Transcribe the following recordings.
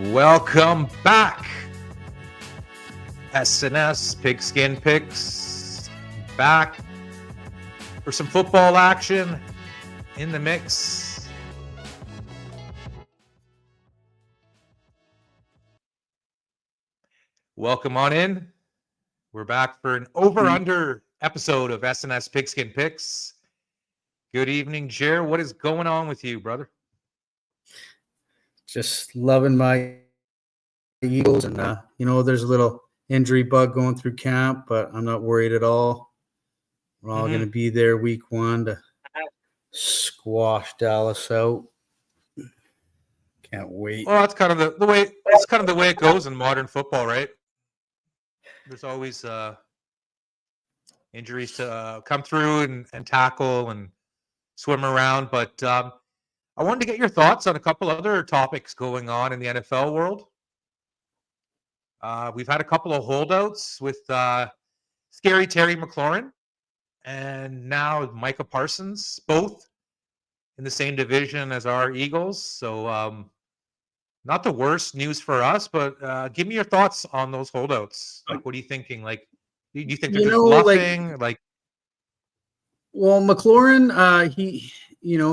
Welcome back. S&S Pigskin Picks back for some football action in the mix. Welcome on in. We're back for an over-under episode of S&S Pigskin Picks. Good evening, Jer. What is going on with you, brother? Just loving my Eagles, and there's a little injury bug going through camp, but I'm not worried at all. We're all going to be there week 1 to squash Dallas out. Can't wait. Well, that's kind of the way. It's kind of the way it goes in modern football, right? There's always injuries to come through and tackle and swim around. But I wanted to get your thoughts on a couple other topics going on in the NFL world. We've had a couple of holdouts with scary Terry McLaurin and now Micah Parsons, both in the same division as our Eagles. So not the worst news for us, but give me your thoughts on those holdouts. Like, what are you thinking? Like, do you think they're just bluffing? Well, McLaurin,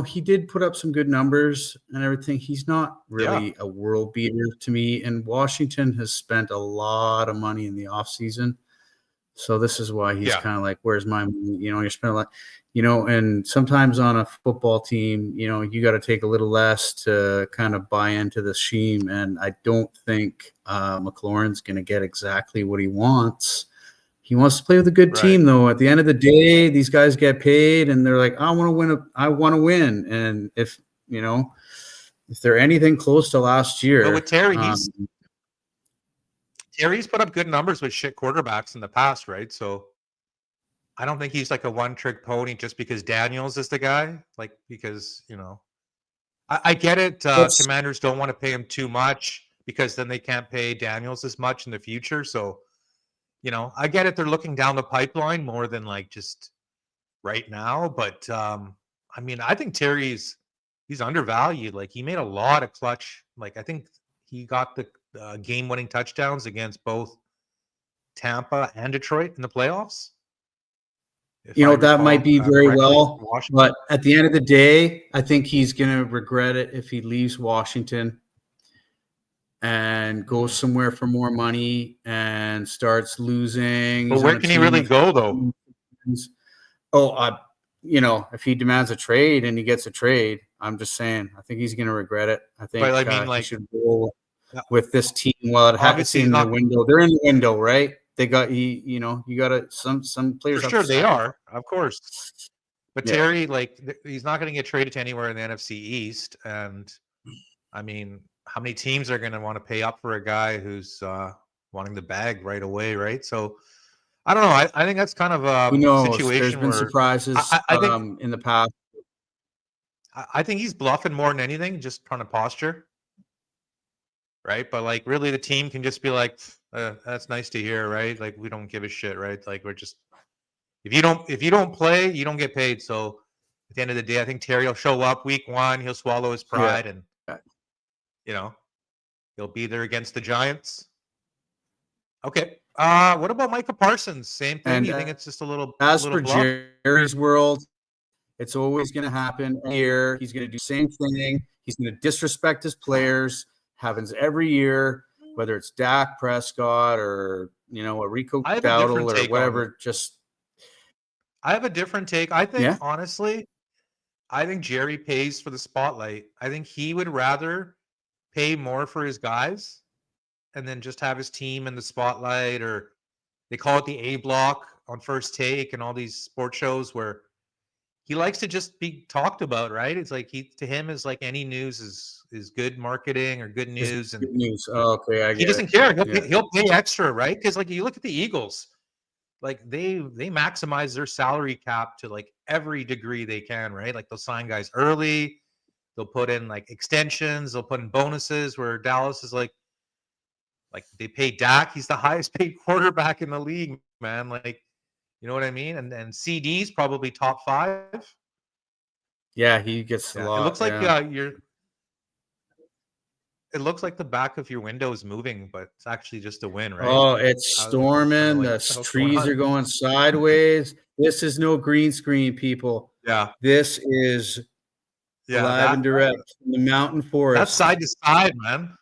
he did put up some good numbers and everything. He's not really a world beater to me. And Washington has spent a lot of money in the offseason. So this is why he's kind of like, where's my money? You're spending a lot, and sometimes on a football team, you got to take a little less to kind of buy into the scheme. And I don't think McLaurin's going to get exactly what he wants. He wants to play with a good team, though. At the end of the day, these guys get paid, and they're like, "I want to win. I want to win." And if they're anything close to last year, but with Terry, Terry's put up good numbers with shit quarterbacks in the past, right? So I don't think he's like a one-trick pony just because Daniels is the guy. Like, because I get it. Commanders don't want to pay him too much because then they can't pay Daniels as much in the future. So. I get it. They're looking down the pipeline more than like just right now. But I think Terry's he's undervalued. Like, he made a lot of clutch. Like, I think he got the game-winning touchdowns against both Tampa and Detroit in the playoffs. That might be very well. But at the end of the day, I think he's going to regret it if he leaves Washington and goes somewhere for more money and starts losing. But where can he really go, though? If he demands a trade and he gets a trade, I'm just saying, I think he's going to regret it. I think he should roll with this team while it happens in the window. They're in the window, right? They got you got to some players. For sure, they are, of course. But Terry, he's not going to get traded to anywhere in the NFC East, and how many teams are going to want to pay up for a guy who's wanting the bag right away, right? So I don't know. I think that's kind of a situation. There's been surprises I think, in the past. I think he's bluffing more than anything, just trying to posture, right? But really, the team can just be like, "That's nice to hear, right? Like, we don't give a shit, right? Like, we're just if you don't play, you don't get paid." So at the end of the day, I think Terry will show up week 1. He'll swallow his pride and. He'll be there against the Giants. Okay. What about Micah Parsons? Same thing. You think it's just a little? As for Jerry's world, it's always going to happen here. He's going to do the same thing. He's going to disrespect his players. Happens every year, whether it's Dak Prescott or a Rico Dowdle or whatever. I have a different take. I think honestly, I think Jerry pays for the spotlight. I think he would rather pay more for his guys and then just have his team in the spotlight, or they call it the A block on First Take and all these sports shows where he likes to just be talked about, right? It's like to him is like any news is good marketing or good news. Good news. Oh, okay, he doesn't care. He'll pay extra, right? Because you look at the Eagles, they maximize their salary cap to every degree they can, right? Like, they'll sign guys early. They'll put in extensions. They'll put in bonuses. Where Dallas is like they pay Dak. He's the highest paid quarterback in the league, man. You know what I mean? And CD's probably top 5. Yeah, he gets a lot. It looks like you're. it looks like the back of your window is moving, but it's actually just a wind, right? Oh, Like, it's I was kind of storming. like, The what the hell's going trees on? are going sideways. This is no green screen, people. Yeah, This is yeah, live and direct from the mountain that's forest. side to side, man.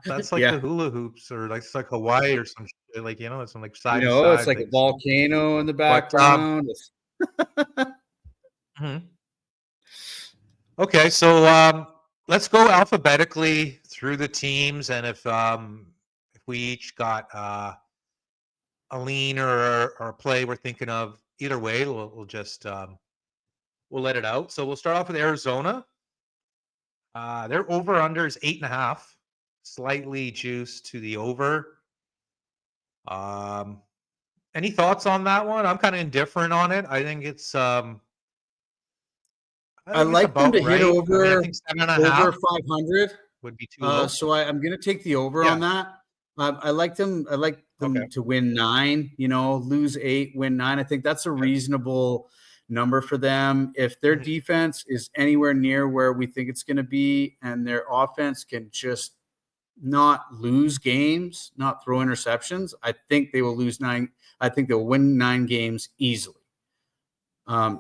That's like Yeah. the hula hoops, or like it's like Hawaii or some shit, like some like You side to know, it's side like a things. volcano in the But background. mhm. Okay, so let's go alphabetically through the teams, and if we each got a lean or a play we're thinking of, either way, we'll just we'll let it out. So we'll start off with Arizona. Their over under is 8.5, slightly juiced to the over. Um, any thoughts on that one? I'm kind of indifferent on it. I I think it's like them to about hit right. I mean, I over think 7.5 500. would be too low. So I'm going to take the over on Yeah. that. I like them. I like Okay. them to win 9. Lose 8, win 9. I think that's a Okay. reasonable number for them. If their Mhm. defense is anywhere near where we think it's going to be, and their offense can just not lose games, not throw interceptions, I think they will lose 9. I think they'll win 9 games easily.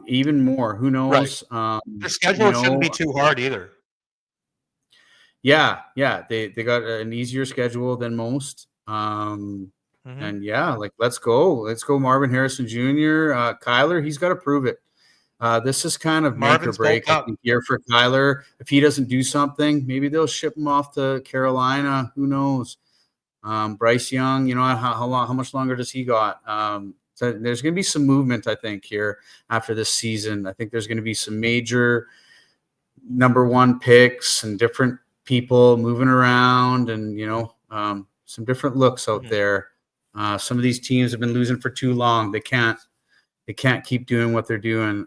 Even more. Who Right. knows? Their You schedule shouldn't be know, too hard either. Yeah, they got an easier schedule than most. Mhm. And yeah, like let's go, Marvin Harrison Jr. Kyler, he's got to prove it. This is kind of make or Marvin's bulked break, I up. think, here for Kyler. If he doesn't do something, maybe they'll ship him off to Carolina. Who knows? Bryce Young, how much longer does he got? So there's going to be some movement, I think, here after this season. I think there's going to be some major number 1 picks and different people moving around, and some different looks out Mhm. there. Some of these teams have been losing for too long. They can't keep doing what they're doing.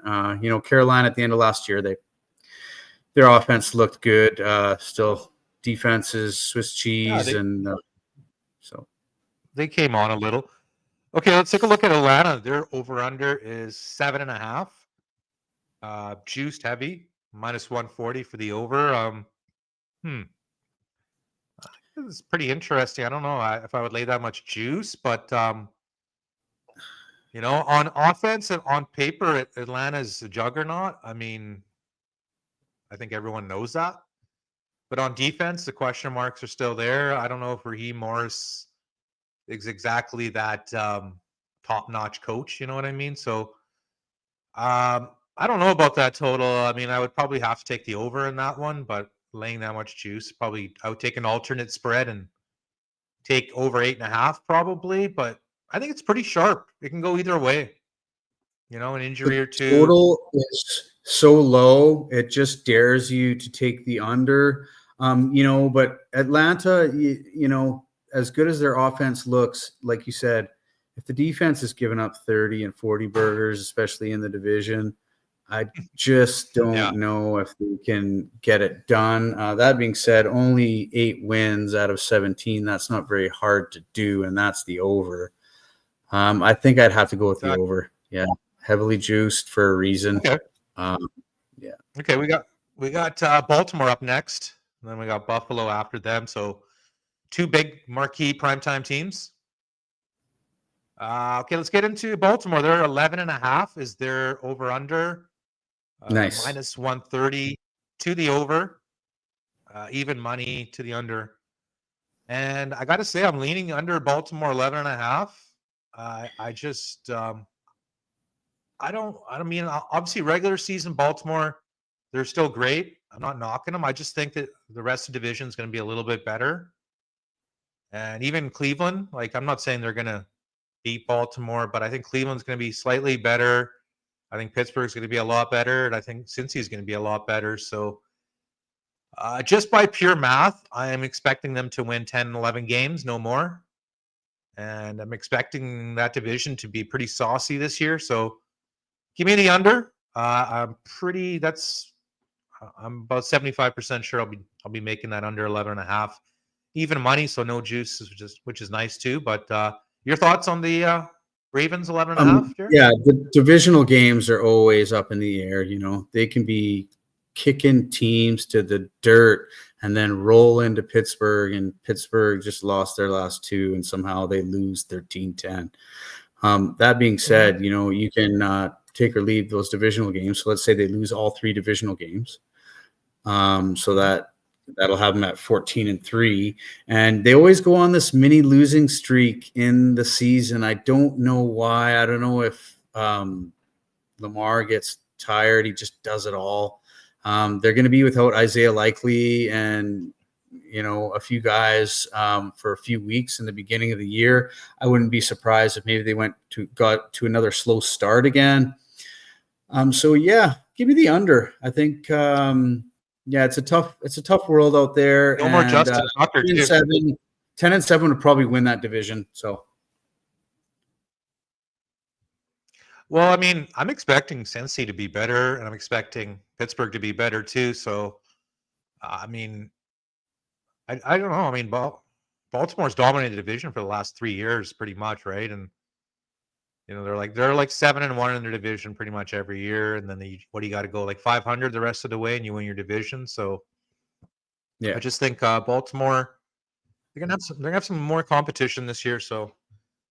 Carolina at the end of last year, their offense looked good. Still, defense is Swiss Yeah, cheese, and so they came on a little. Okay, let's take a look at Atlanta. Their over under is 7.5. Juiced heavy, -140 for the over. Hmm. This is pretty interesting. I don't know if I would lay that much juice, but on offense and on paper, Atlanta's a juggernaut. I mean, I think everyone knows that. But on defense, the question marks are still there. I don't know if Raheem Morris is exactly that top-notch coach. You know what I mean? So I don't know about that total. I mean, I would probably have to take the over in that one, but laying that much juice, probably I would take an alternate spread and take over 8.5 probably. But I think it's pretty sharp. It can go either way. An injury the or two. total is so low, it just dares you to take the under. But Atlanta, as good as their offense looks, like you said, if the defense is giving up 30 and 40 burgers, especially in the division, I just Yeah. don't know if they can get it done. That being said, only 8 wins out of 17. That's not very hard to do, and that's the over. I think I'd have to go with the Exactly. over. Yeah, heavily juiced for a reason. Okay. Um, yeah. Okay. We got Baltimore up next, and then we got Buffalo after them. So two big marquee primetime teams. Okay, let's get into Baltimore. They're 11.5. Is their over under Nice. -130 to the over, even money to the under. And I got to say, I'm leaning under Baltimore 11.5. I just, I don't mean, obviously, regular season Baltimore, they're still great. I'm not knocking them. I just think that the rest of the division is going to be a little bit better. And even Cleveland, like, I'm not saying they're going to beat Baltimore, but I think Cleveland's going to be slightly better. I think Pittsburgh's going to be a lot better, and I think Cincy's going to be a lot better. So, just by pure math, I am expecting them to win 10, 11 games, no more. And I'm expecting that division to be pretty saucy this year. So, give me the under. I'm about 75% sure I'll be making that under 11.5. Even money, so no juice, which is nice too. But your thoughts on the Ravens 11.5, Jared? Yeah, the divisional games are always up in the air. They can be kicking teams to the dirt and then roll into Pittsburgh, and Pittsburgh just lost their last two, and somehow they lose 13-10. That being said, you can take or leave those divisional games. So let's say they lose all three divisional games. So that'll have them at 14-3. And they always go on this mini losing streak in the season. I don't know why. I don't know if Lamar gets tired. He just does it all. They're going to be without Isaiah Likely and a few guys for a few weeks in the beginning of the year. I wouldn't be surprised if maybe they got to another slow start again. So yeah, give me the under. I think it's a tough world out there. No more Justin Tucker, 10-7 would probably win that division. So well, I mean, I'm expecting Cincy to be better, and I'm expecting Pittsburgh to be better too. So I mean, I don't know. I mean, Baltimore's dominated the division for the last 3 years, pretty much, right? And they're like 7-1 in their division pretty much every year. And then what do you got to go like 500 the rest of the way, and you win your division. So yeah, I just think Baltimore, they're gonna have some more competition this year. So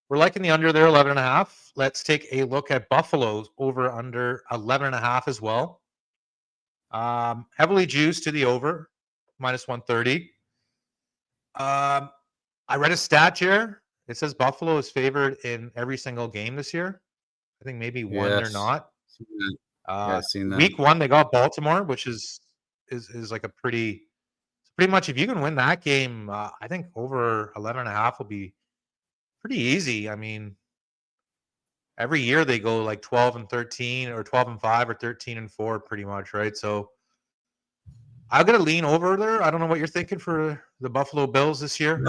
we're liking the under there, 11.5. Let's take a look at Buffalo's over under 11.5 as well. Heavily juiced to the over, -130. I read a stat here. It says Buffalo is favored in every single game this year. I think maybe one they're not. I've seen that. Week 1 they got Baltimore, which is like a pretty much if you can win that game, I think over 11.5 will be pretty easy. I mean, every year they go like 12-13 or 12-5 or 13-4 pretty much, right? So I'm going to lean over there. I don't know what you're thinking for the Buffalo Bills this year.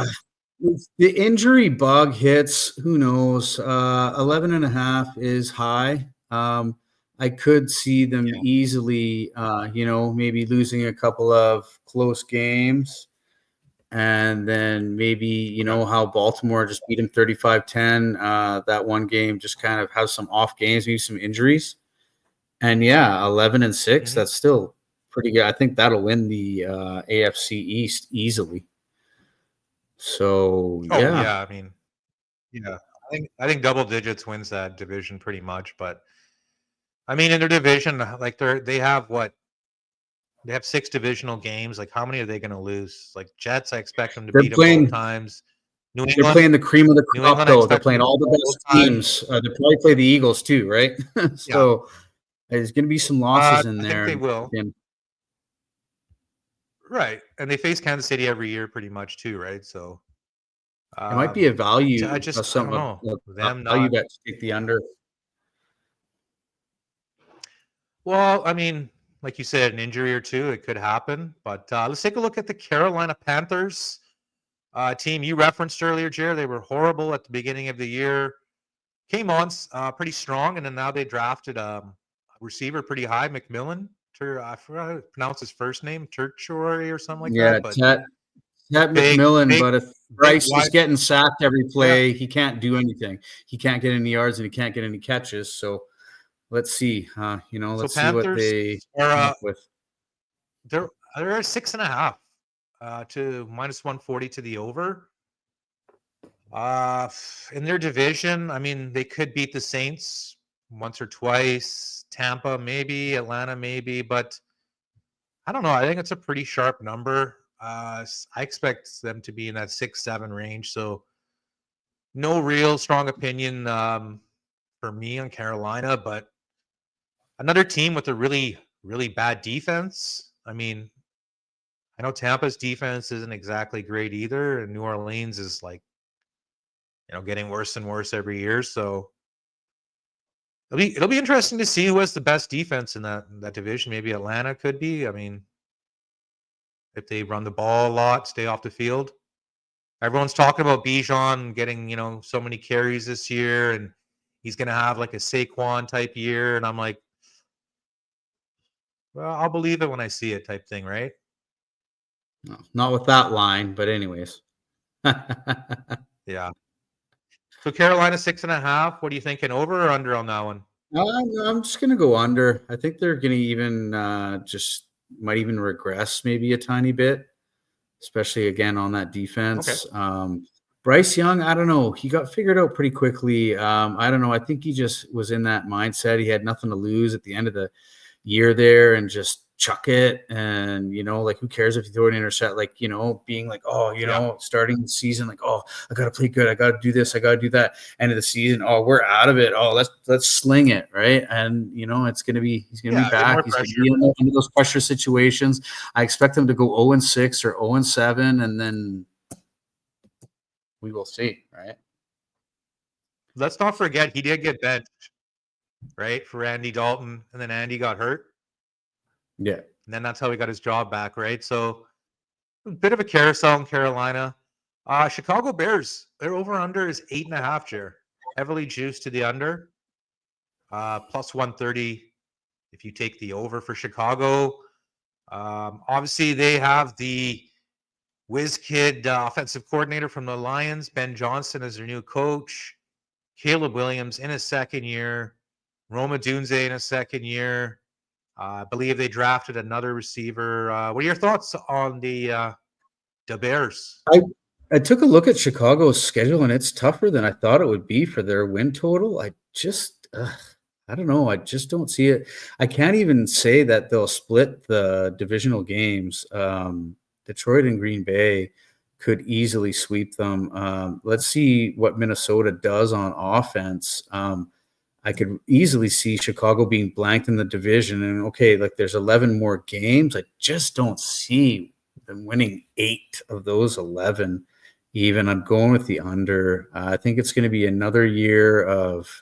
If the injury bug hits, who knows? 11.5 is high. I could see them easily, maybe losing a couple of close games. And then maybe, how Baltimore just beat him 35-10. That one game just kind of has some off games, maybe some injuries. And 11-6, that's still pretty good. I think that'll win the AFC East easily. So I mean, I think double digits wins that division pretty much. But I mean, in their division, like they have 6 divisional games. Like, how many are they going to lose? Like Jets, I expect them to beat them both times. New England, they're playing the cream of the crop, though. They're playing all the best teams. They'll probably play the Eagles too, right? So there's going to be some losses in there. I think they will. Right, and they face Kansas City every year, pretty much too, right? So it might be a value. I don't know. Value bet to take the under. Well, I mean, like you said, an injury or two, it could happen. But let's take a look at the Carolina Panthers team you referenced earlier, Jared. They were horrible at the beginning of the year. Came on pretty strong, and then now they drafted a receiver pretty high, McMillan. I forgot how to pronounce his first name, Tertiary or something like that. But Ted McMillan. But if Bryce is getting sacked every play, he can't do anything. He can't get any yards and he can't get any catches. So let's see. Let's see what they come up with. They're 6.5 to -140 to the over. In their division, I mean, they could beat the Saints once or twice. Tampa, maybe. Atlanta, maybe. But I don't know. I think it's a pretty sharp number. I expect them to be in that 6-7 range. So no real strong opinion for me on Carolina. But another team with a really, really bad defense. I mean, I know Tampa's defense isn't exactly great either. And New Orleans is like, getting worse and worse every year. So it'll be interesting to see who has the best defense in that division. Maybe Atlanta could be. I mean, if they run the ball a lot, stay off the field. Everyone's talking about Bijan getting, so many carries this year, and he's going to have like a Saquon type year. And I'm like, well, I'll believe it when I see it type thing, right? No, not with that line, but anyways. Yeah. So Carolina 6.5. What are you thinking, over or under on that one? I'm just going to go under. I think they're going to even just might even regress maybe a tiny bit, especially again on that defense. Bryce Young, I don't know. He got figured out pretty quickly. I don't know. I think he just was in that mindset. He had nothing to lose at the end of the year there and just chuck it. And, like, who cares if you throw an intercept? Like, being like, starting the season, like, oh, I got to play good. I got to do this. I got to do that. End of the season, oh, we're out of it. Oh, let's sling it, right? And, it's going to be – he's going to be back. He's going to be in those pressure situations. I expect him to go 0-6 or 0-7, and then – we will see, right? Let's not forget he did get benched, right, for Andy Dalton, and then Andy got hurt. Yeah. And then that's how he got his job back, right? So a bit of a carousel in Carolina. Chicago Bears, their over-under is 8.5, Jer. Heavily juiced to the under. Plus 130 if you take the over for Chicago. Obviously, they have the whiz kid offensive coordinator from the Lions, Ben Johnson, as their new coach. Caleb Williams in his second year. Roma Dunze in his second year. I believe they drafted another receiver. What are your thoughts on the Bears? I took a look at Chicago's schedule, and it's tougher than I thought it would be for their win total. I don't know. I just don't see it. I can't even say that they'll split the divisional games. Detroit and Green Bay could easily sweep them. Let's see what Minnesota does on offense. I could easily see Chicago being blanked in the division. And okay, like there's 11 more games. I just don't see them winning 8 of those 11 even. I'm going with the under. I think it's going to be another year of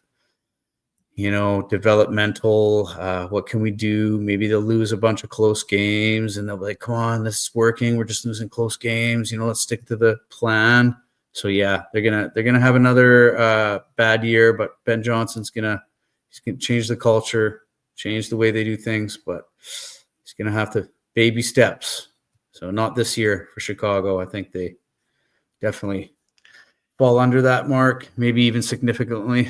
developmental. What can we do? Maybe they'll lose a bunch of close games and they'll be like, come on, this is working. We're just losing close games. Let's stick to the plan. So yeah, they're gonna have another bad year, but Ben Johnson's gonna change the culture, change the way they do things, but he's gonna have to baby steps. So not this year for Chicago. I think they definitely fall under that mark, maybe even significantly.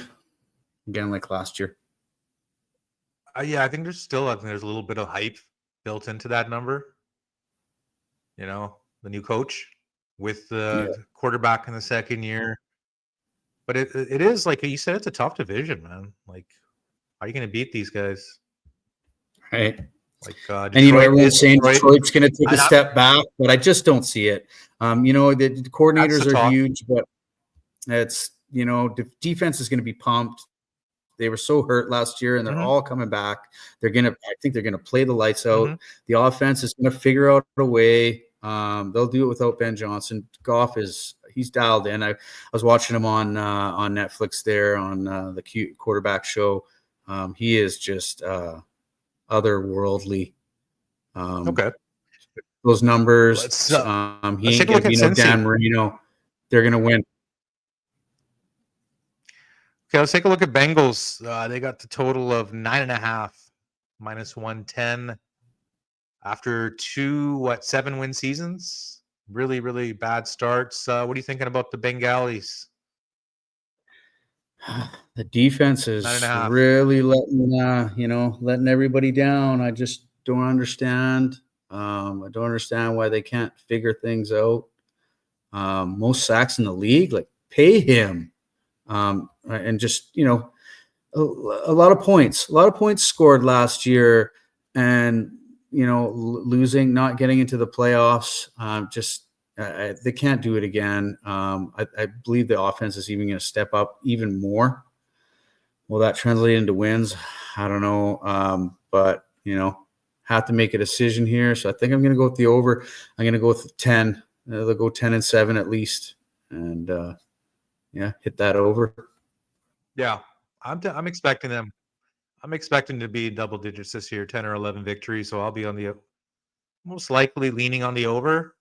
Again, like last year. Yeah, I think there's a little bit of hype built into that number. The new coach with the quarterback in the second year. But it is, like you said, it's a tough division, man. Like, how are you going to beat these guys? Right. Like, Detroit, and everyone's saying Detroit's going to take a step back, but I just don't see it. The coordinators are huge, but it's the defense is going to be pumped. They were so hurt last year, and they're all coming back. I think they're gonna play the lights out. The offense is gonna figure out a way. They'll do it without Ben Johnson. Goff he's dialed in. I was watching him on Netflix there on the cute quarterback show. He is just otherworldly. Okay. Those numbers. Let's he ain't take a look gonna at be no Dan Marino. They're gonna win. Okay, let's take a look at Bengals. They got the total of 9.5, minus 110 after 7-win seasons. Really, really bad starts. What are you thinking about the Bengalis? The defense is really letting everybody down. I just don't understand. I don't understand why they can't figure things out. Most sacks in the league, like pay him. And just, a lot of points scored last year, and, losing, not getting into the playoffs. They can't do it again. I believe the offense is even going to step up even more. Will that translate into wins? I don't know. But, have to make a decision here. So I think I'm going to go with the over. I'm going to go with 10. They'll go 10-7 at least. And, hit that over. Yeah, I'm expecting them. I'm expecting to be double digits this year, 10 or 11 victories. So I'll be on the most likely leaning on the over.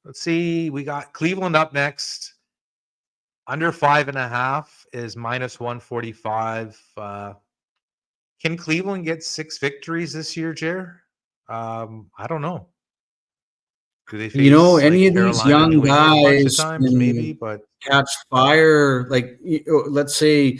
Let's see. We got Cleveland up next. Under 5.5 is minus 145. Can Cleveland get 6 victories this year, Jer? I don't know. Do they face any of these young guys times, maybe, but catch fire? Like, let's say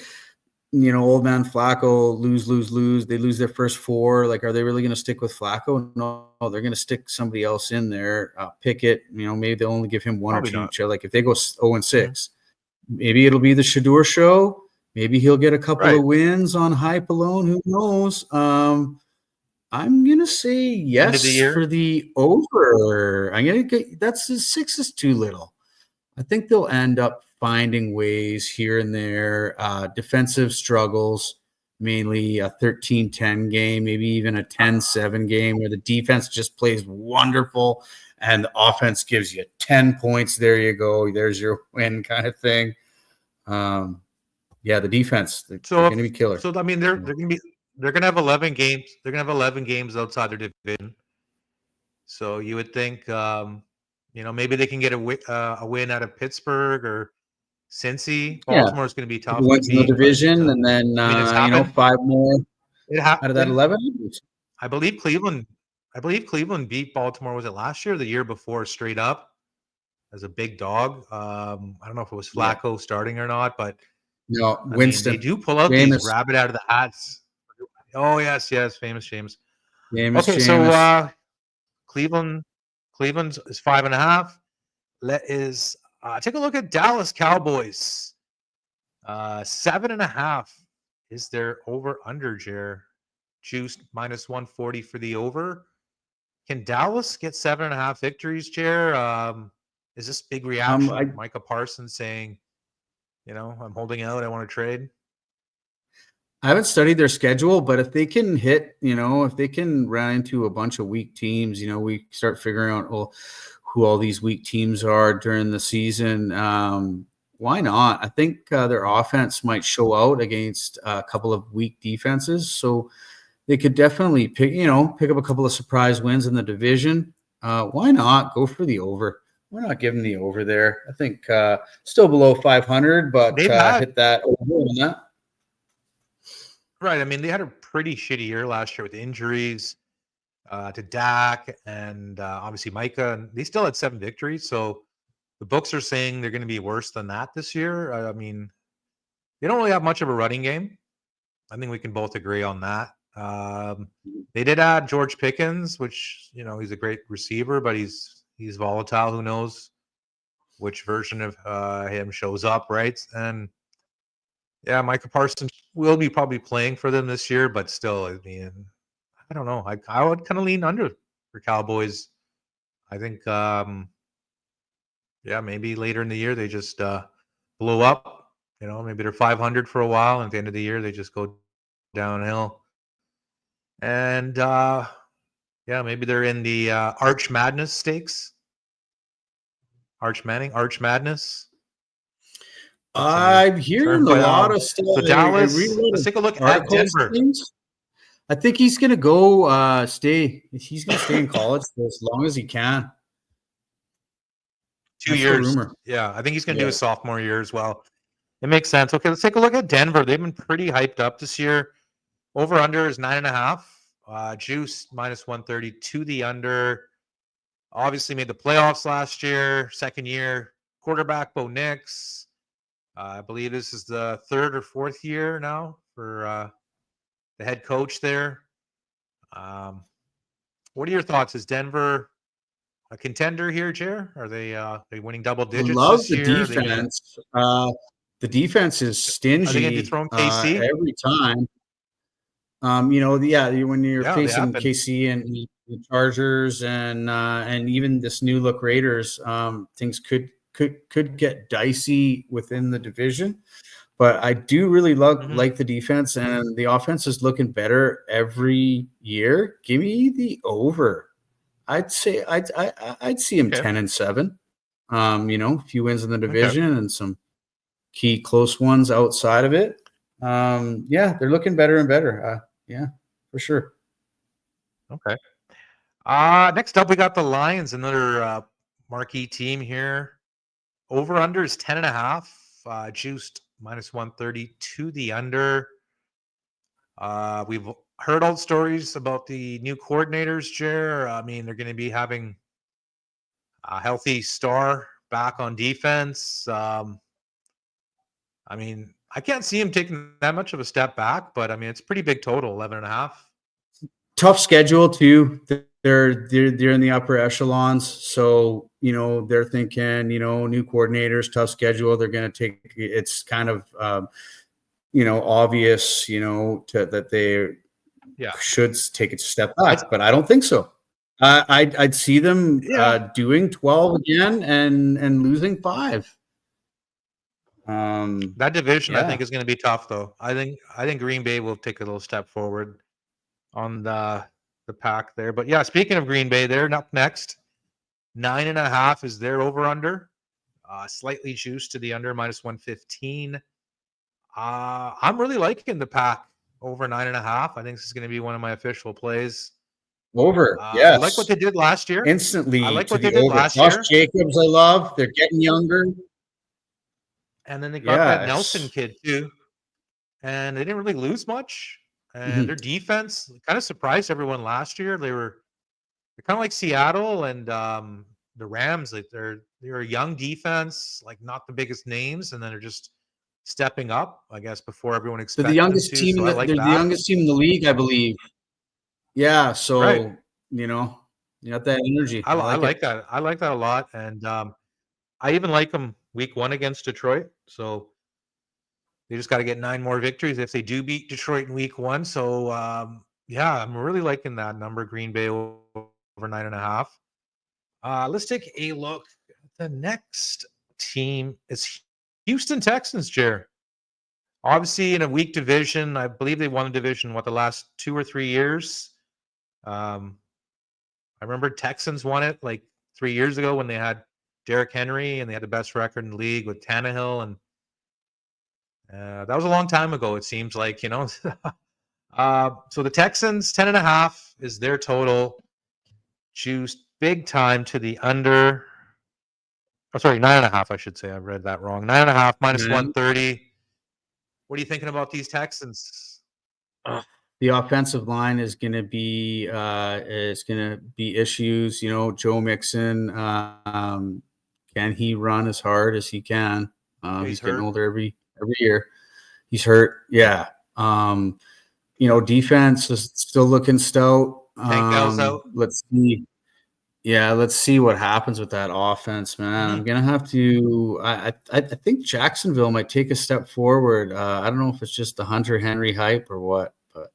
old man Flacco lose. They lose their first 4. Like, are they really going to stick with Flacco? No, they're going to stick somebody else in there. Pickett, maybe they'll only give him 1 or Probably 2. not. Like, if they go 0-6, Mhm. maybe it'll be the Shador show. Maybe he'll get a couple Right. of wins on hype alone. Who knows? I'm gonna say End of the yes year. for the over. I'm gonna get that's the 6 is too little. I think they'll end up finding ways here and there. Defensive struggles, mainly a 13-10 game, maybe even a 10-7 game where the defense just plays wonderful and the offense gives you 10 points. There you go. There's your win kind of thing. Yeah, the defense, they're So going to be killer. I mean they're gonna have 11 games. They're gonna have 11 games outside their division. So you would think maybe they can get a win out of Pittsburgh or Cincy. Yeah, Baltimore is going to be couple tough to wins in the beat, but division, and then I mean it's happened. 5 more It out of that happened. 11. I believe Cleveland. I believe Cleveland beat Baltimore. Was it last year or the year before? Straight up as a big dog. I don't know if it was Yeah, Flacco starting or not, but no, I mean they Winston, do pull out these Jameis, rabbit out of the hats. Oh yes, yes, famous James. Jameis, Okay, so Jameis. Cleveland, Cleveland's is 5.5. Let is take a look at Dallas Cowboys. 7.5 is their over under, Jer. Juiced minus 140 for the over. Can Dallas get 7.5 victories, Jer? Is this big reaction? I Micah Parsons saying, I'm holding out. I want to trade. I haven't studied their schedule, but if they can hit, if they can run into a bunch of weak teams, we start figuring out who all these weak teams are during the season. Why not? I think their offense might show out against a couple of weak defenses, so they could definitely pick up a couple of surprise wins in the division. Why not go for the over? Why not give them the over there? I think still below 500, but They've had hit that over on that. right. I mean, they had a pretty shitty year last year with injuries to Dak and obviously Micah, and they still had 7 victories. So the books are saying they're going to be worse than that this year. I mean, they don't really have much of a running game. I think we can both agree on that. They did add George Pickens, which he's a great receiver, but he's volatile. Who knows which version of him shows up, right? And yeah, Micah Parsons will be probably playing for them this year, but still, I mean, I don't know. I would kind of lean under for Cowboys. I think, yeah, maybe later in the year they just blow up. Maybe they're 500 for a while, and at the end of the year they just go downhill. And yeah, maybe they're in the Arch Madness stakes. Arch Madness. That's a new I'm hearing term, a but lot of stuff. so I read a Dallas. lot Let's of take a look at articles and Denver. things. I think he's going to go stay. He's going to stay in college for as long as he can. 2 That's the years. rumor. Yeah, I think he's going to do Yeah. his sophomore year as well. It makes sense. Okay, let's take a look at Denver. They've been pretty hyped up this year. Over under is 9.5. Juice minus 130 to the under. Obviously made the playoffs last year. Second year quarterback Bo Nix. I believe this is the 3rd or 4th year now for the head coach there. What are your thoughts? Is Denver a contender here, Jer? Are they winning double digits Love this the year? Are they gonna defense. The defense is are they gonna stingy dethrone KC? every time. When you're Yeah, they have facing been. KC and the Chargers and even this new look Raiders, things could get dicey within the division. But I do really Mhm. like the defense, and the offense is looking better every year. Give me the over. I'd say I'd see him Okay. 10-7. A few wins in the Okay. division and some key close ones outside of it. Yeah, they're looking better and better. Yeah, for sure. Okay. Next up we got the Lions, another marquee team here. Over under is 10.5. Juiced minus 130 to the under. We've heard old stories about the new coordinators, Jer. I mean, they're going to be having a healthy star back on defense. I mean, I can't see him taking that much of a step back, but I mean, it's a pretty big total, 11.5. Tough schedule too. They're in the upper echelons, so they're thinking new coordinators, tough schedule. They're going to take. It's kind of obvious that they Yeah. should take a step back, but I don't think so. I'd see them doing 12 again and losing 5. That division, I think, is going to be tough, though. I think Green Bay will take a little step forward on the pack there. But yeah, speaking of Green Bay, they're up next. 9.5 is their over under. Slightly juiced to the under, -115. I'm really liking the pack over 9.5. I think this is going to be one of my official plays. Over, I like what yes. they did last year. I Instantly like to what they the did over. last Josh year. Jacobs, I love. They're getting younger. And then they got that Nelson kid too. And they didn't really lose much. And their defense kind of surprised everyone last year. They're kind of like Seattle and the Rams. Like they're a young defense, like not the biggest names, and then they're just stepping up, I guess, before everyone They're expected the youngest them to. team. So I like They're the that. youngest team in the league, I believe. Yeah, so Right. you got that energy. I I like like it. that. I like that a lot. And I even like them week 1 against Detroit. So they just got to get 9 more victories if they do beat Detroit in week 1. So yeah, I'm really liking that number, Green Bay over 9.5. Let's take a look. The next team is Houston Texans, Jer. Obviously, in a weak division, I believe they won the division, the last 2 or 3 years? I remember Texans won it like 3 years ago when they had Derrick Henry and they had the best record in the league with Tannehill. And that was a long time ago, it seems like, So the Texans, 10.5 is their total. Juiced big time to the under. Oh, sorry, 9.5, I should say. I read that wrong. 9.5, -130. What are you thinking about these Texans? The offensive line is going to be issues. Joe Mixon. Can he run as hard as he can? He's getting older every year. He's hurt. Yeah. Defense is still looking stout. Tank Dell's out. Let's see. Yeah, let's see what happens with that offense, man. I'm gonna have to. I think Jacksonville might take a step forward. I don't know if it's just the Hunter Henry hype or what, but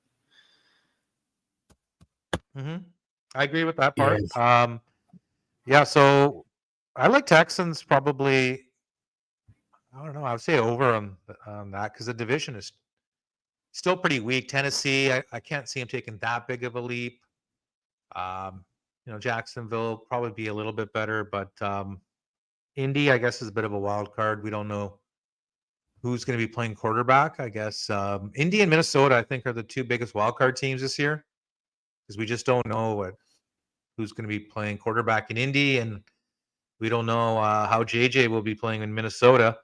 I agree with that part. Yeah, so I like Texans probably. I don't know. I would say over on that because the division is still pretty weak. Tennessee, I can't see him taking that big of a leap. Jacksonville probably be a little bit better, but Indy, I guess, is a bit of a wild card. We don't know who's going to be playing quarterback. I guess Indy and Minnesota, I think, are the 2 biggest wild card teams this year because we just don't know who's going to be playing quarterback in Indy, and we don't know how JJ will be playing in Minnesota.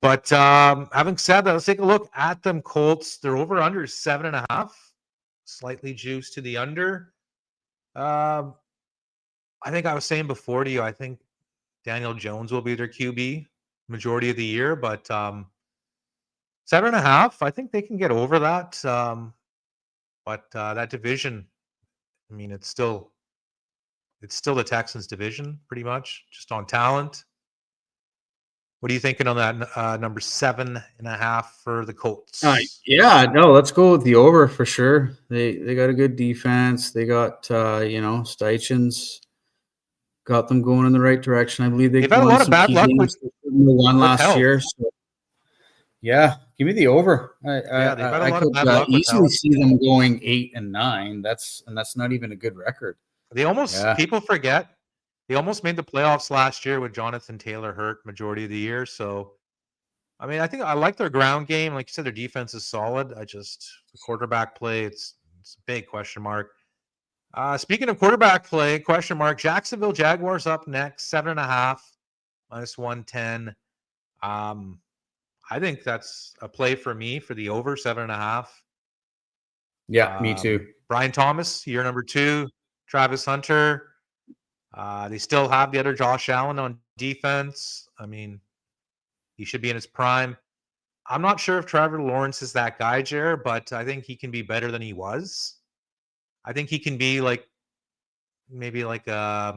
But having said that, let's take a look at them Colts. They're over under 7.5, slightly juiced to the under. I think I was saying before to you, I think Daniel Jones will be their QB majority of the year, but 7.5, I think they can get over that. But that division, I mean, it's still the Texans division pretty much, just on talent. What are you thinking on that number 7.5 for the Colts? Yeah, no, let's go with the over for sure. They got a good defense. They got Steichen's got them going in the right direction. I believe they've had a lot of bad luck with last health. year. So yeah, give me the over. Yeah, they've had a I lot could of bad luck with easily health. see them going 8-9. That's not even a good record. They almost people forget they almost made the playoffs last year with Jonathan Taylor hurt majority of the year. So, I mean, I think I like their ground game. Like you said, their defense is solid. The quarterback play, it's a big question mark. Speaking of quarterback play, question mark. Jacksonville Jaguars up next, 7.5, -110. I think that's a play for me for the over 7.5. Yeah, me too. Brian Thomas, year number 2. Travis Hunter. They still have the other Josh Allen on defense. I mean, he should be in his prime. I'm not sure if Trevor Lawrence is that guy, Jer, but I think he can be better than he was. I think he can be like maybe like I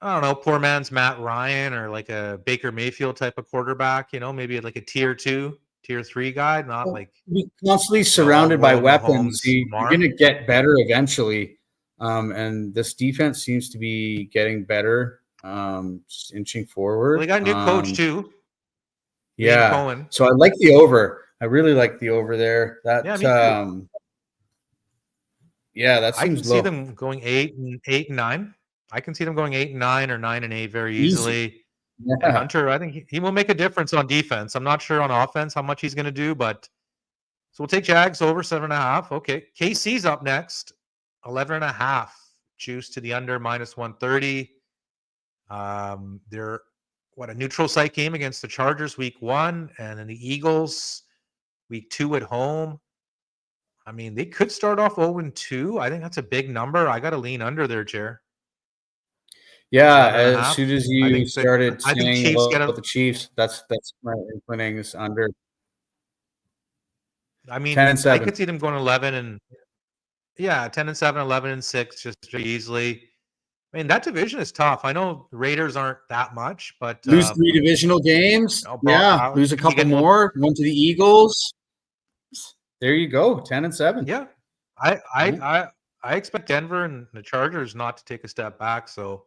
don't know, poor man's Matt Ryan or like a Baker Mayfield type of quarterback, maybe like a tier 2, tier 3 guy, not like Be constantly all surrounded by world weapons. Mahomes You're going Lamar. to get better eventually. And this defense seems to be getting better, just inching forward. Well, they got a new coach too. Liam Yeah. Cohen. So I like the over. I really like the over there. That Yeah, me too. yeah, that I can seems see low. them going 8-9. I can see them going 8-9 or 9-8 very Easy. easily. And Yeah. Hunter, I think he will make a difference on defense. I'm not sure on offense how much he's going to do, but so we'll take Jags over 7.5. Okay. KC's up next. 11.5. Juice to the under -130. They're a neutral site game against the Chargers week 1, and then the Eagles week 2 at home. I mean, they could start off 0-2. I think that's a big number. I got to lean under there, Jer. Yeah, as 11.5. soon as I you think started I think saying Chiefs get about a. the Chiefs, that's my inclining is under I 10 mean, and I 7. could see them going 11 and 10-7, 11-6, just very easily. I mean, that division is tough. I know the Raiders aren't that much, but Lose 3 divisional games. Yeah, lose a you couple get one. more. One to the Eagles. There you go, 10 and 7. Yeah, I I Yeah. I I expect Denver and the Chargers not to take a step back. So,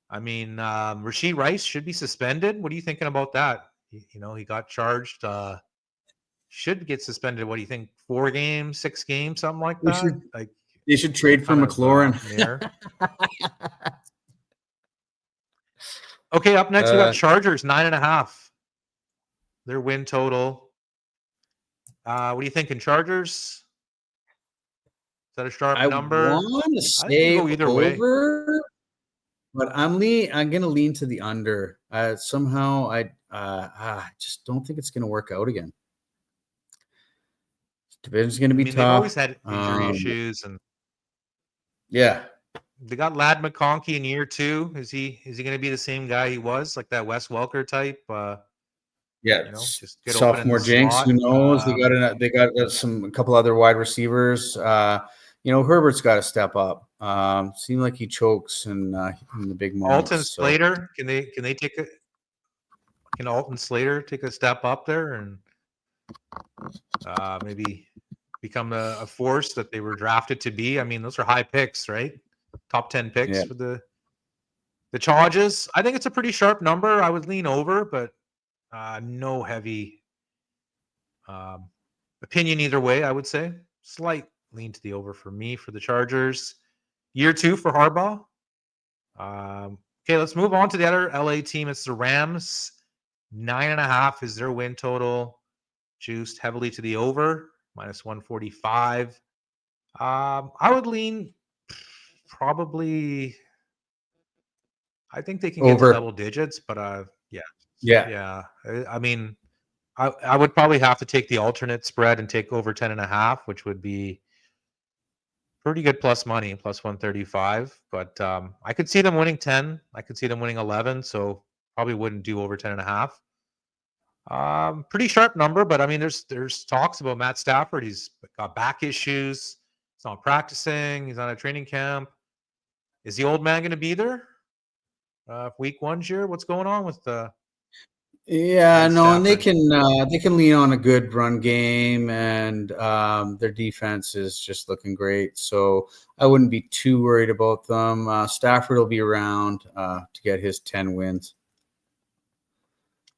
I mean, Rashee Rice should be suspended. What are you thinking about that? He got charged. Should get suspended. What do you think? 4 games, 6 games, something like They that. should Like they should trade for kind of McLaurin. in the air. Okay, up next we got Chargers 9.5. Their win total. What are you thinking, Chargers? Is that a sharp I number? want to I think it can say go either way. over, but I'm going to lean to the under. Somehow I just don't think it's going to work out again. Division's going to I be mean, they've always tough. had injury issues, and Yeah. they got Lad McConkey in year 2. Is he going to be the same guy he was, like that Wes Welker type? Yeah, Just get open in the sophomore jinx. slot. Who knows? They got a couple other wide receivers. Herbert's got to step up. Seemed like he chokes in the big moments. Alton Slater, can they take a? Can Alton Slater take a step up there and maybe become a force that they were drafted to be? I mean, those are high picks, right? Top 10 picks for the Chargers. I think it's a pretty sharp number. I would lean over, but no heavy opinion either way. I would say slight lean to the over for me for the Chargers. Year 2 for Harbaugh. Okay, let's move on to the other LA team. It's the Rams. 9.5 is their win total. Juiced heavily to the over, -145. I would lean probably. I think they can get to over. double digits, but Yeah. yeah. I mean, I would probably have to take the alternate spread and take over 10.5, which would be pretty good plus money, +135. But I could see them winning 10. I could see them winning 11. So probably wouldn't do over 10.5. Pretty sharp number, but I mean, there's talks about Matt Stafford. He's got back issues. He's not practicing. He's on a training camp. Is the old man going to be there? Week 1 year? What's going on with the? Yeah, no, and they Stafford? can lean on a good run game, and their defense is just looking great. So I wouldn't be too worried about them. Stafford will be around to get his 10 wins.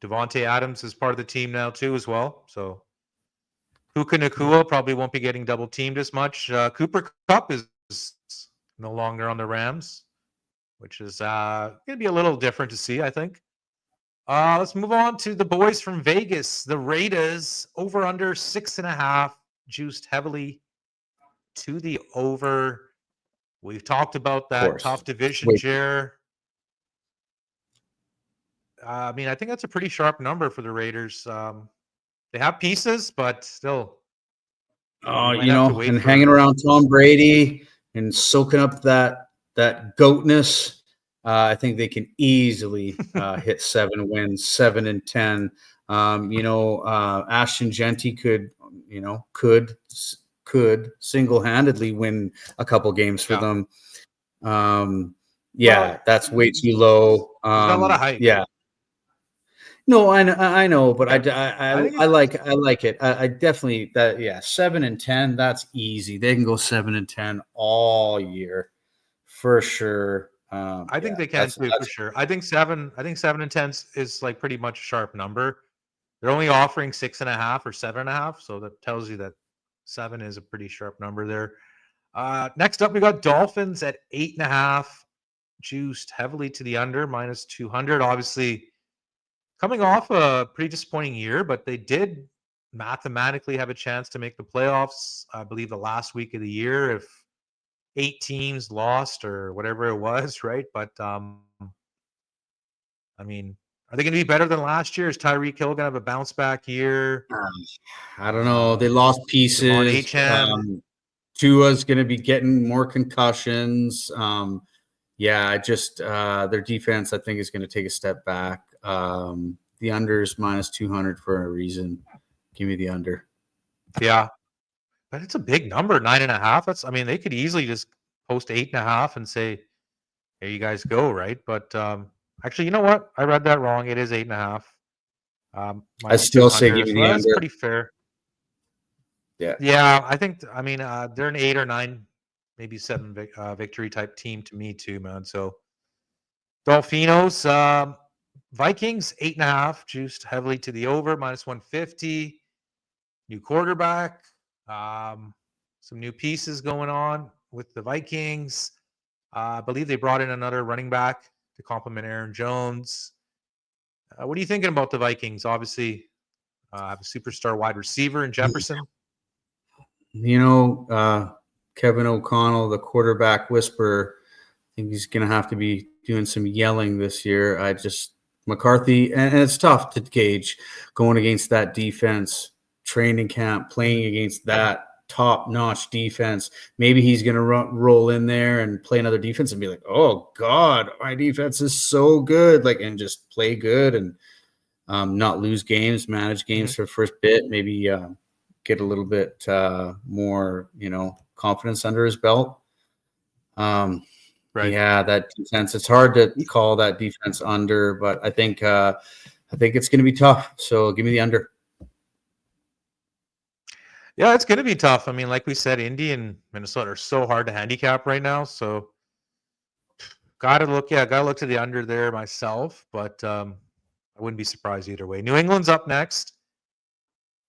Devontae Adams is part of the team now too, as well. So Puka Nacua probably won't be getting double teamed as much. Cooper Kupp is no longer on the Rams, which is going to be a little different to see, I think. Let's move on to the boys from Vegas. The Raiders over under 6.5, juiced heavily to the over. We've talked about that tough division share. I mean, I think that's a pretty sharp number for the Raiders. They have pieces, but still, you might have to wait and for hanging around Tom Brady and soaking up that goatness. I think they can easily hit 7 wins, 7-10. Ashton Genty could single-handedly win a couple games for Yeah. them. Well, That's way too low. he's got a lot of hype. Yeah. No, I know, but Okay. I like it. I definitely 7-10. That's easy. They can go 7-10 all year for sure. I think they can too, for sure. I think 7 and 10 is like pretty much a sharp number. They're only offering 6.5 or 7.5, so that tells you that 7 is a pretty sharp number there. Next up, we got Dolphins at 8.5, juiced heavily to the under, minus 200. Obviously, coming off a pretty disappointing year, but they did mathematically have a chance to make the playoffs. I believe the last week of the year, if 8 teams lost or whatever it was, right? But I mean, are they going to be better than last year? Is Tyreek Hill going to have a bounce back year? I don't know. They lost Devon pieces. Achane. Tua's going to be getting more concussions. Their defense, I think, is going to take a step back. The under is minus 200 for a reason. Give me the under. Yeah, but it's a big number, 9.5. They could easily just post 8.5 and say, "Here you guys go," right? But actually, you know what? I read that wrong. It is 8.5, I minus still say 200. give me So the that's under. pretty fair. Yeah. Yeah, I think. They're an 8 or 9, maybe 7 victory type team to me too, man. So Dolphinos, Vikings 8.5, juiced heavily to the over, minus 150. New quarterback, um, some new pieces going on with the Vikings. I believe they brought in another running back to complement Aaron Jones. What are you thinking about the Vikings? Obviously, have a superstar wide receiver in Jefferson. Kevin O'Connell, the quarterback whisperer, I think he's going to have to be doing some yelling this year. McCarthy, and it's tough to gauge going against that defense, training camp, playing against that top-notch defense. Maybe he's going to roll in there and play another defense and be like, "Oh God, my defense is so good!" And just play good and not lose games, manage games for the first bit. Maybe get a little bit more, confidence under his belt. Right. Yeah, that defense. It's hard to call that defense under, but I think it's going to be tough. So give me the under. Yeah, it's going to be tough. Like we said, Indy and Minnesota are so hard to handicap right now. So gotta look to the under there myself, but I wouldn't be surprised either way. New England's up next,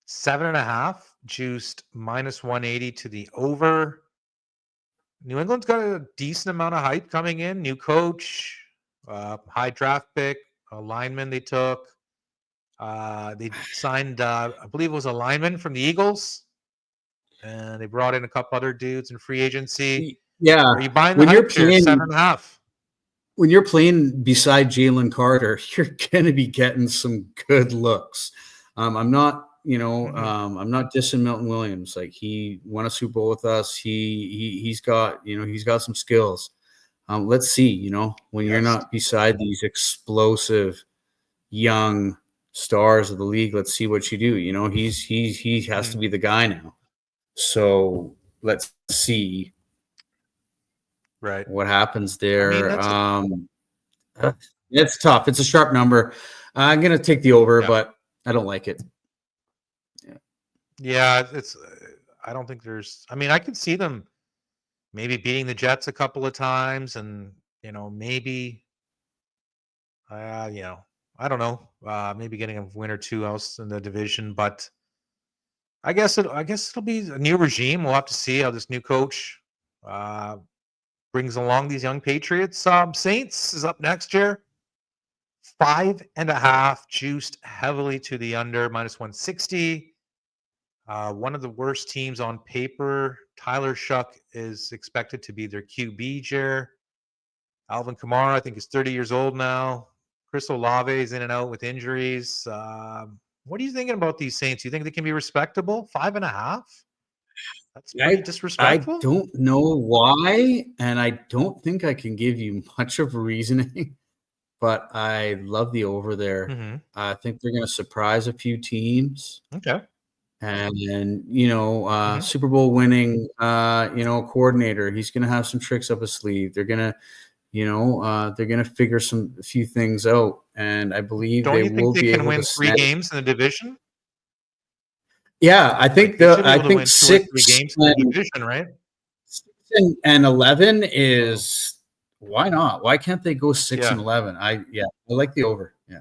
7.5, juiced minus 180 to the over. New England's got a decent amount of hype coming in. New coach, high draft pick, a lineman they took. They signed, I believe it was a lineman from the Eagles, and they brought in a couple other dudes in free agency. Yeah, Are you buying the when you're hype here? playing 7.5. when you're playing beside Jalen Carter, you're going to be getting some good looks. I'm not, I'm not dissing Milton Williams. Like, he won a Super Bowl with us. He's got some skills. Let's see, when you're Yes. not beside these explosive young stars of the league, let's see what you do. He has to be the guy now. So let's see Right. what happens there. That's It's tough. It's a sharp number. I'm gonna take the over, but I don't like it. Yeah, it's. I don't think there's. I could see them maybe beating the Jets a couple of times, and maybe, I don't know, maybe getting a win or two else in the division. But I guess it'll be a new regime. We'll have to see how this new coach uh, brings along these young Patriots. Saints is up next year. 5.5, juiced heavily to the under, minus 160. One of the worst teams on paper. Tyler Shuck is expected to be their QB, Jer. Alvin Kamara, I think, is 30 years old now. Chris Olave is in and out with injuries. What are you thinking about these Saints? You think they can be respectable? 5.5? That's pretty I disrespectful. don't know why, and I don't think I can give you much of reasoning, but I love the over there. Mm-hmm. I think they're gonna surprise a few teams, Okay. and, Mm-hmm. Super Bowl winning, coordinator, he's gonna have some tricks up his sleeve. They're gonna figure a few things out, and I believe Don't they you think will they be can able to win 3 snag. games in the division? Yeah, I Like think they should be I able to think win 2 or 3 6 games in the and division, right? 11 So is why not? Why can't they go 6 and yeah, 11? I like the over. Yeah.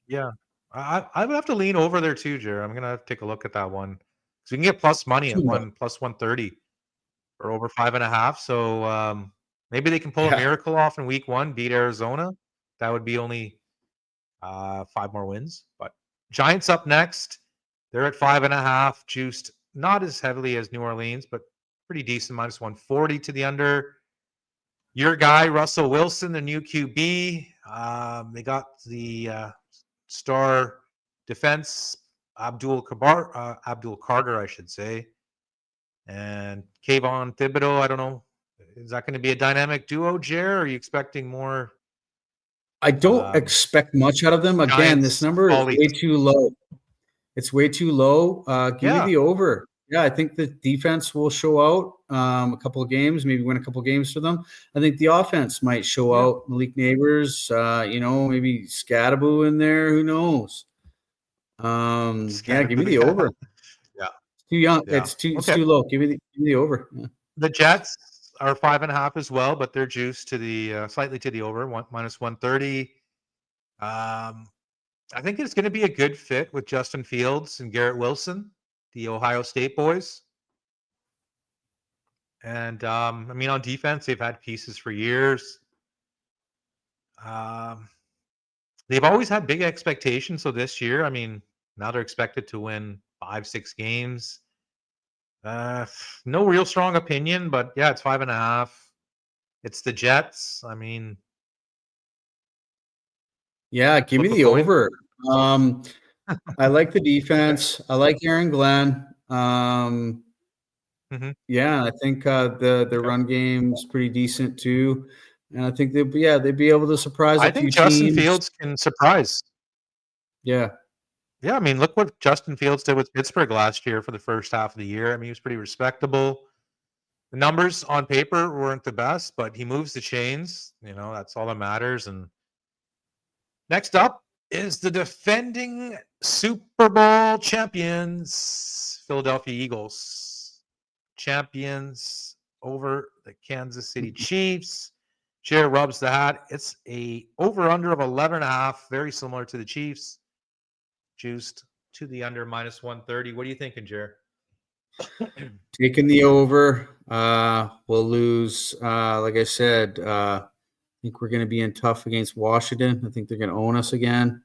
yeah. I would have to lean over there too, Jared. I'm gonna have to take a look at that one because we can get plus money at Too low. one plus 130 or over 5.5. So maybe they can pull a Yeah. miracle off in week 1, beat Arizona. That would be only 5 more wins. But Giants up next. They're at 5.5, juiced not as heavily as New Orleans, but pretty decent, minus 140 to the under. Your guy, Russell Wilson, the new QB. They got the star defense, Abdul Carter, I should say, and Kayvon Thibodeau. I don't know. Is that going to be a dynamic duo, Jer? Or are you expecting more I don't um, expect much out of them. Again, this Giants number is follies? way too low. It's way too low. Give me Yeah, the over. Yeah, I think the defense will show out a couple of games, maybe win a couple of games for them. I think the offense might show yeah. out. Malik Neighbors, maybe Scadaboo in there. Who knows? Yeah, give me Scatterboo, the yeah, over. yeah, It's too young. yeah. It's Okay. too low. Give me the over. Yeah. The Jets are 5.5 as well, but they're juiced to the slightly to the over, minus 130. Um, I think it's going to be a good fit with Justin Fields and Garrett Wilson, the Ohio State boys. And I mean, on defense, they've had pieces for years. Um, they've always had big expectations. So this year, I mean, now they're expected to win 5, 6 games. Uh, no real strong opinion, but yeah, it's 5.5. It's the Jets. I mean, Yeah, give me flip a the coin. over. Um, I like the defense. I like Aaron Glenn. Hmm. Yeah, I think the Okay. run game's pretty decent too, and I think they'd be able to surprise I a think few Justin teams. Fields can surprise. Yeah, Yeah, I mean, look what Justin Fields did with Pittsburgh last year for the first half of the year. I mean, he was pretty respectable. The numbers on paper weren't the best, but he moves the chains. That's all that matters. And next up is the defending Super Bowl champions, Philadelphia Eagles. Champions over the Kansas City Chiefs. Chair rubs the hat. It's a over under of 11.5, very similar to the Chiefs. Juiced to the under minus 130. What are you thinking, Jer? taking the over. We'll lose. Like I said, I think we're going to be in tough against Washington. I think they're going to own us again.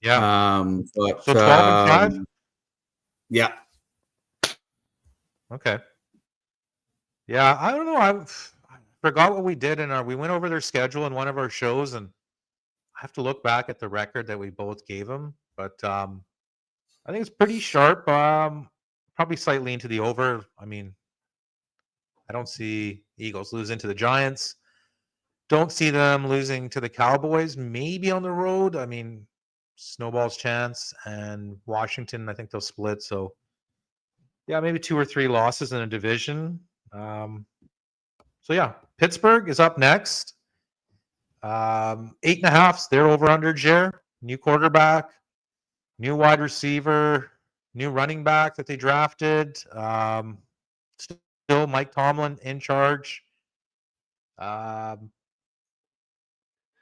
Yeah. But So 12-5. yeah, Okay. Yeah, I don't know. I forgot what we did in our. We went over their schedule in one of our shows, and I have to look back at the record that we both gave them. But I think it's pretty sharp. Probably slightly into the over. I mean, I don't see Eagles losing to the Giants. Don't see them losing to the Cowboys. Maybe on the road. I mean, snowball's chance, and Washington. I think they'll split. So yeah, maybe 2 or 3 losses in a division. Um, so yeah, Pittsburgh is up next. 8.5. They're over under Jer. New quarterback, new wide receiver, new running back that they drafted. Still Mike Tomlin in charge. Um,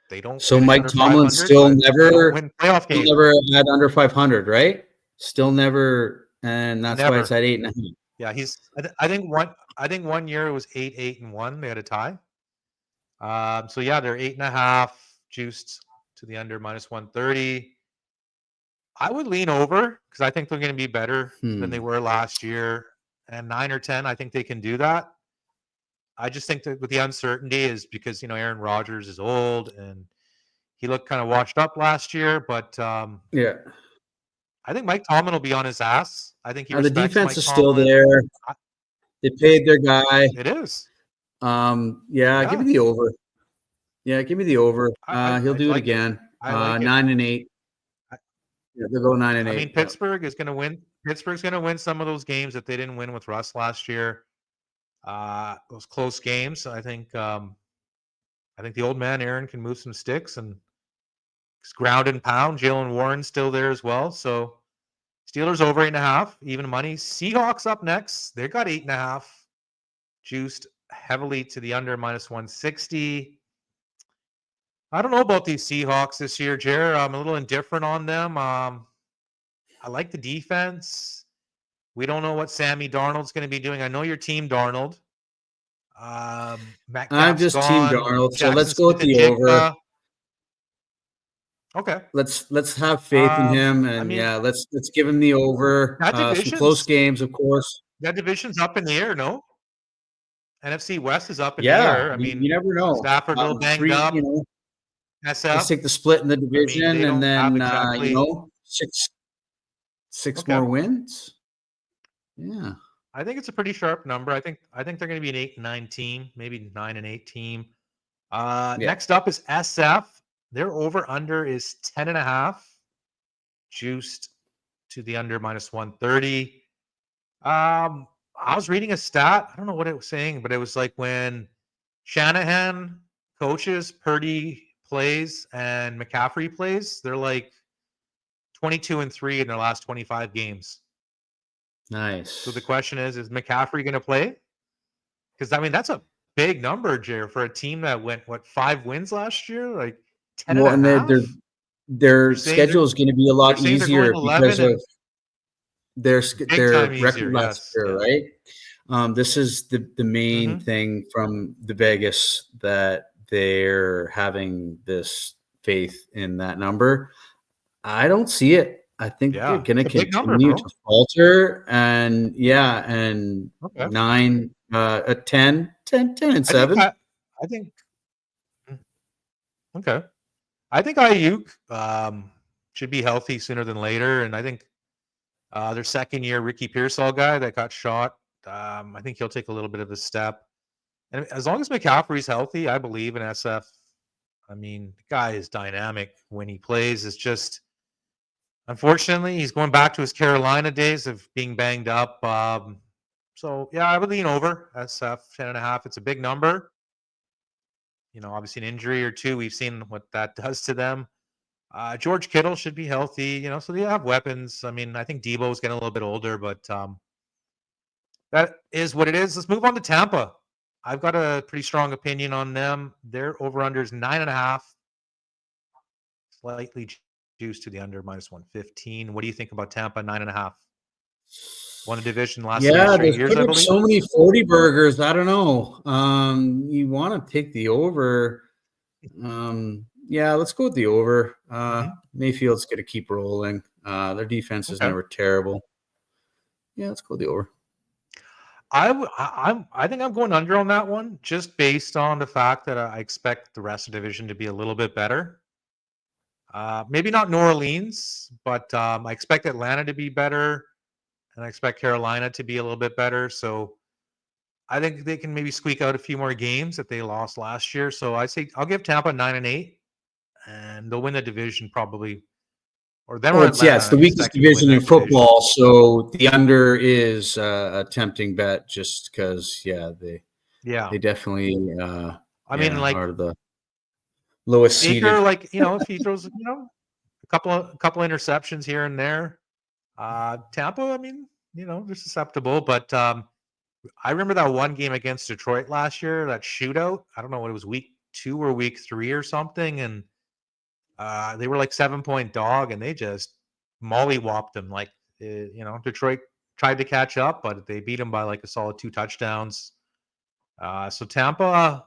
they don't so finish Mike under Tomlin 500, but they don't win playoff still games. never had under 500, right? Still never, and that's why it's Never. at 8.5. Yeah, he's. I think one. I think one year it was 8-8-1. They had a tie. So yeah, they're 8.5 juiced to the under minus 130. I would lean over because I think they're going to be better than they Hmm. were last year. And 9 or 10, I think they can do that. I just think that with the uncertainty is because Aaron Rodgers is old and he looked kind of washed up last year. But Yeah. I think Mike Tomlin will be on his ass. I think he The respects defense Mike is still Tomlin. there. They paid their guy. It is. Yeah, give me the over. Yeah, give me the over. I He'll do it like it. again. I like it. 9-8. Yeah, they'll go 9-8. I mean, Yep. Pittsburgh is going to win. Pittsburgh's going to win some of those games that they didn't win with Russ last year. Those close games. I think the old man Aaron can move some sticks and ground and pound. Jalen Warren's still there as well. So Steelers over 8.5, even money. Seahawks up next. They got 8.5, juiced heavily to the under -160. I don't know about these Seahawks this year, Jer. I'm a little indifferent on them. I like the defense. We don't know what Sammy Darnold's going to be doing. I know your team, Darnold. I'm Metcalf's just Team gone. Darnold, so let's Jackson go with Smith and the over. Jigba. Okay. Let's have faith in him, and I mean, yeah, let's give him the over. that Some close games, of course. That division's up in the air, no? NFC West is up in the Yeah, air. I mean, you never know. Stafford a little banged 3, up. let's SF. take the split in the I mean, division, they and don't have then exactly. six Okay. more wins. Yeah, I think it's a pretty sharp number. I think they're going to be an 8-9 team, maybe 9-8 team. Next up is SF. Their over under is 10.5, juiced to the under -130. I was reading a stat. I don't know what it was saying, but it was like when Shanahan coaches, Purdy plays, and McCaffrey plays, they're like 22-3 in their last 25 games. nice. So the question is McCaffrey going to play? Because I mean, that's a big number, Jer, for a team that went 5 wins last year, like 10.5. Their schedule is going to be a lot easier because of their record last year, right? This is the main thing from the Vegas, that they're having this faith in that number. I don't see it. I think they're going to continue to falter, and 9, 10 and 7. I think. Okay. I think Ayuk should be healthy sooner than later, and I think their second-year Ricky Pearsall guy that got shot, I think he'll take a little bit of a step. And as long as McCaffrey's healthy, I believe in SF. I mean, the guy is dynamic when he plays. It's just, unfortunately, he's going back to his Carolina days of being banged up. So, yeah, I would lean over SF 10.5. It's a big number. Obviously an injury or two, we've seen what that does to them. George Kittle should be healthy, so they have weapons. I mean, I think Debo's getting a little bit older, but that is what it is. Let's move on to Tampa. I've got a pretty strong opinion on them. Their over-under is 9.5, slightly juiced to the under -115. What do you think about Tampa 9.5? Won a division last 3 straight years, I believe. So many 40 burgers. I don't know. You want to take the over. Yeah, let's go with the over. Mayfield's going to keep rolling. Their defense is never terrible. Yeah, let's go with the over. I think I'm going under on that one, just based on the fact that I expect the rest of the division to be a little bit better. Maybe not New Orleans, but I expect Atlanta to be better, and I expect Carolina to be a little bit better. So I think they can maybe squeak out a few more games that they lost last year. So I say I'll give Tampa 9-8, and they'll win the division probably. Or then it's the weakest division in football, so the under is a tempting bet, just because they definitely I mean, like, are the lowest seeded. Baker, like, if he throws a couple interceptions here and there. Tampa, I mean, they're susceptible, but I remember that one game against Detroit last year, that shootout. I don't know what it was, week 2 or week 3 or something, and they were like 7-point dog, and they just mollywopped them. Like, Detroit tried to catch up, but they beat them by like a solid 2 touchdowns. So Tampa,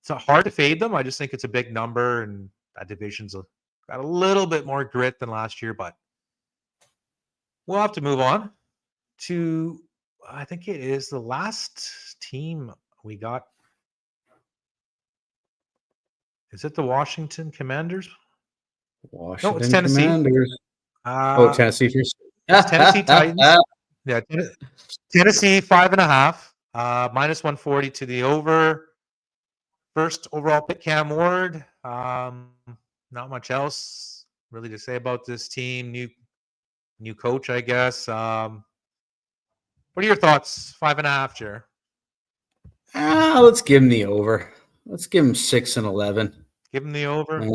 it's hard to fade them. I just think it's a big number, and that division's got a little bit more grit than last year, but we'll have to move on to, I think it is the last team we got. Is it the Washington Commanders? Washington no, it's Tennessee. Commanders. Tennessee first. It's Tennessee Titans. Yeah, Tennessee 5.5, minus 140 to the over. First overall pick, Cam Ward. Not much else really to say about this team. New coach, I guess. What are your thoughts? 5.5, Jer. Let's give him the over. Let's give him 6-11. Give him the over.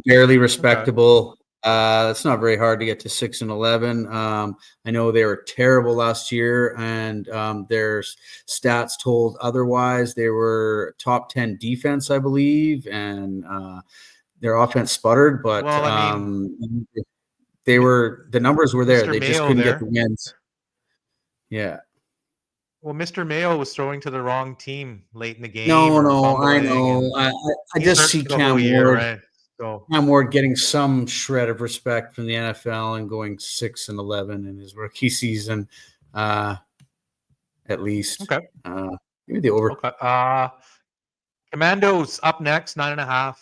Barely respectable. It's not very hard to get to 6-11. I know they were terrible last year, and their stats told otherwise. They were top 10 defense, I believe, and their offense sputtered. But Well, I mean, the numbers were there. Mr. They just Mayo couldn't there. get the wins. Yeah. Well, Mr. Mayo was throwing to the wrong team late in the game. No, I know. I just see Cam Ward. Right? So Cam Ward getting some shred of respect from the NFL and going 6-11 in his rookie season, at least. okay. Maybe the over. Okay. Commandos up next, 9.5.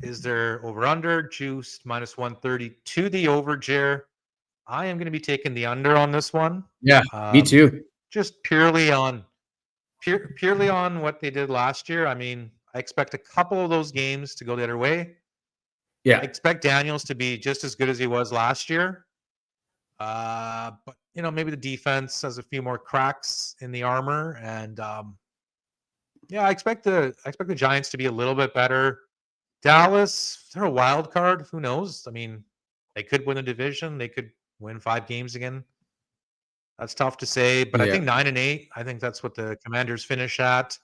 Is there over under juiced minus 130 to the over, Jer? I am going to be taking the under on this one. Yeah, me too. Just purely on what they did last year. I mean, I expect a couple of those games to go the other way. Yeah. I expect Daniels to be just as good as he was last year. But maybe the defense has a few more cracks in the armor, and I expect the Giants to be a little bit better. Dallas, they're a wild card. Who knows? I mean, they could win the division. They could win 5 games again. That's tough to say, but I think 9-8. I think that's what the Commanders finish at.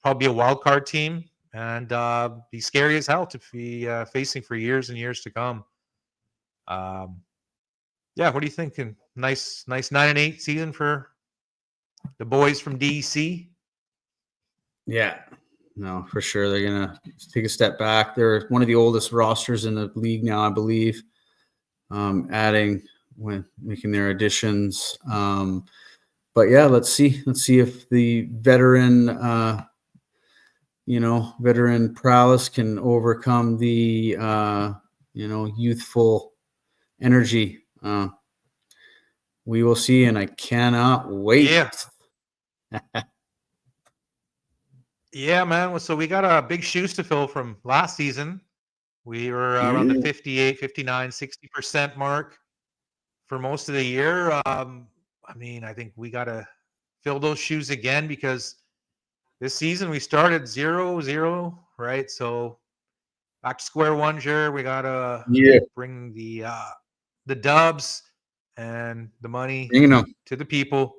Probably be a wild card team, and be scary as hell to be facing for years and years to come. What are you thinking? Nice 9-8 season for the boys from DC. Yeah, no, for sure. They're gonna take a step back. They're one of the oldest rosters in the league now, I believe. Making their additions. But yeah, let's see if the veteran prowess can overcome the youthful energy. We will see, and I cannot wait. Yeah, man. So we got big shoes to fill from last season. We were around the 58, 59, 60% mark for most of the year. I mean, I think we got to fill those shoes again, because this season we started 0-0, right? So back to square one, Jer. We got to bring the dubs and the money to the people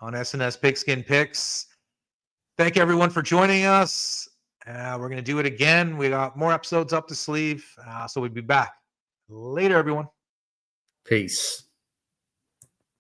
on S&S Pigskin Picks. Thank you, everyone, for joining us. We're going to do it again. We got more episodes up the sleeve, so we'll be back. Later, everyone. Peace.